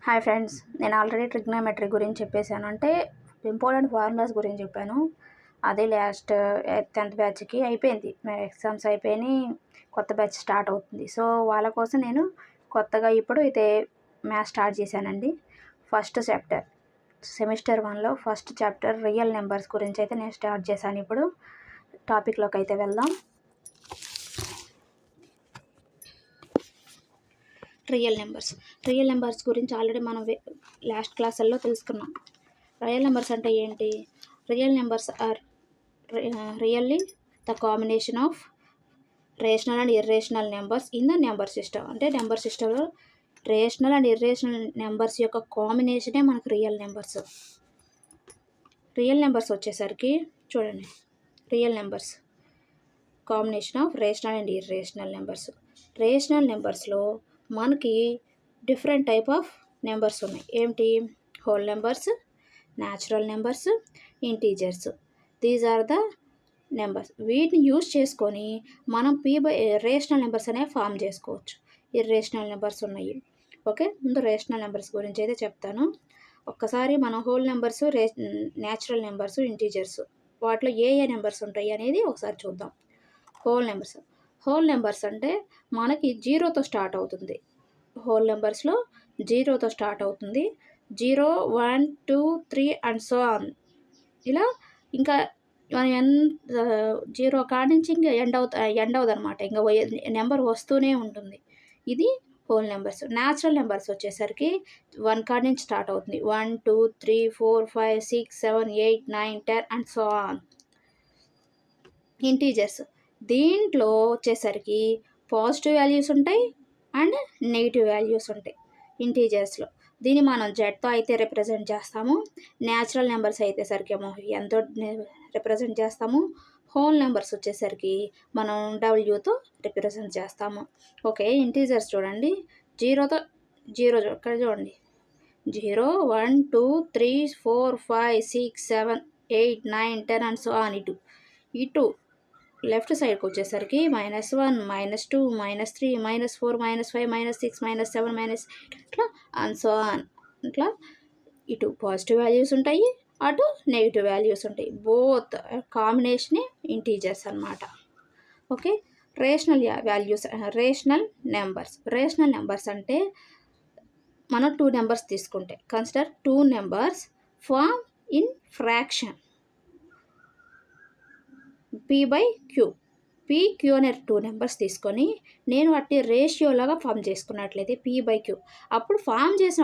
Hi friends, నేను already trigonometry గురించి చెప్పేశాను. అంటే ఇంపార్టెంట్ ఫార్ములాస్ గురించి చెప్పాను. అదే లాస్ట్ 10th బ్యాచ్కి అయిపోయింది. ఎగ్జామ్స్ అయిపోయినాయి, కొత్త బ్యాచ్ స్టార్ట్ అవుతుంది. సో వాళ్ళ కోసం నేను కొత్తగా ఇప్పుడు అయితే మ్యాథ్స్ స్టార్ట్ చేశానండి. ఫస్ట్ చాప్టర్ సెమిస్టర్ 1లో ఫస్ట్ చాప్టర్ రియల్ నెంబర్స్ గురించి అయితే నేను స్టార్ట్ చేశాను. ఇప్పుడు టాపిక్లోకి అయితే వెళ్దాం. రియల్ నెంబర్స్ గురించి ఆల్రెడీ మనం లాస్ట్ క్లాసుల్లో తెలుసుకున్నాం. రియల్ నెంబర్స్ అంటే ఏంటి? Real numbers are really the combination of rational and irrational numbers in the number system. అంటే నెంబర్ సిస్టంలో రేషనల్ అండ్ ఇర్రేషనల్ నెంబర్స్ యొక్క కాంబినేషనే మనకు రియల్ నెంబర్స్. రియల్ నెంబర్స్ వచ్చేసరికి చూడండి, real numbers combination of rational and irrational numbers. Rational నెంబర్స్లో మనకి different type of numbers ఉన్నాయి. ఏంటి? Whole numbers, natural numbers, integers. These are the numbers. వీటిని యూజ్ చేసుకొని మనం రేషనల్ నెంబర్స్ అనేవి ఫామ్ చేసుకోవచ్చు. ఇర్రేషనల్ నెంబర్స్ ఉన్నాయి. ఓకే, ముందు రేషనల్ నెంబర్స్ గురించి అయితే చెప్తాను. ఒక్కసారి మనం whole numbers, natural numbers, integers వాటిలో ఏ నెంబర్స్ ఉంటాయి అనేది ఒకసారి చూద్దాం. హోల్ నెంబర్స్ అంటే మనకి జీరోతో స్టార్ట్ అవుతుంది. హోల్ నెంబర్స్లో జీరోతో స్టార్ట్ అవుతుంది. 0, 1, 2, 3 అండ్ సో ఆన్. ఇలా ఇంకా జీరో కాడి నుంచి ఇంకా ఎండ్ అవుతుంది అనమాట. ఇంకా నెంబర్ వస్తూనే ఉంటుంది. ఇది హోల్ నెంబర్స్. న్యాచురల్ నెంబర్స్ వచ్చేసరికి 1 కాడి నుంచి స్టార్ట్ అవుతుంది. 1, 2, 3, 4, 5, 6, 7, 8, 9, 10 అండ్ సో ఆన్. ఇంటీజర్స్ దీంట్లో వచ్చేసరికి పాజిటివ్ వాల్యూస్ ఉంటాయి అండ్ నెగిటివ్ వాల్యూస్ ఉంటాయి ఇంటీజర్స్లో. దీన్ని మనం జెడ్తో అయితే రిప్రజెంట్ చేస్తాము. న్యాచురల్ నెంబర్స్ అయితే సరికేమో ఎంతో రిప్రజెంట్ చేస్తాము. హోల్ నెంబర్స్ వచ్చేసరికి మనం డబ్ల్యూతో రిప్రజెంట్ చేస్తాము. ఓకే, ఇంటీజర్స్ చూడండి. జీరో ఇక్కడ చూడండి, 0, 1, 2, 3, 4, 5, 6, 7, 8, 9, 10 అండ్ సో ఆన్. ఇటు లెఫ్ట్ సైడ్కి వచ్చేసరికి -1, -2, -3, -4, -5, -6, -7, ఇట్లా అండ్ సో ఆన్. ఇట్లా ఇటు పాజిటివ్ వాల్యూస్ ఉంటాయి, అటు నెగిటివ్ వాల్యూస్ ఉంటాయి. బోత్ కాంబినేషనే ఇంటీజర్స్ అన్నమాట. ఓకే, రేషనల్ నెంబర్స్ అంటే మనం 2 నెంబర్స్ తీసుకుంటే, consider 2 numbers form in fraction p/q. p/q అనే 2 నెంబర్స్ తీసుకొని నేను వాటిని రేషియో లాగా ఫామ్ చేసుకున్నట్లయితే p/q. అప్పుడు ఫామ్ చేసిన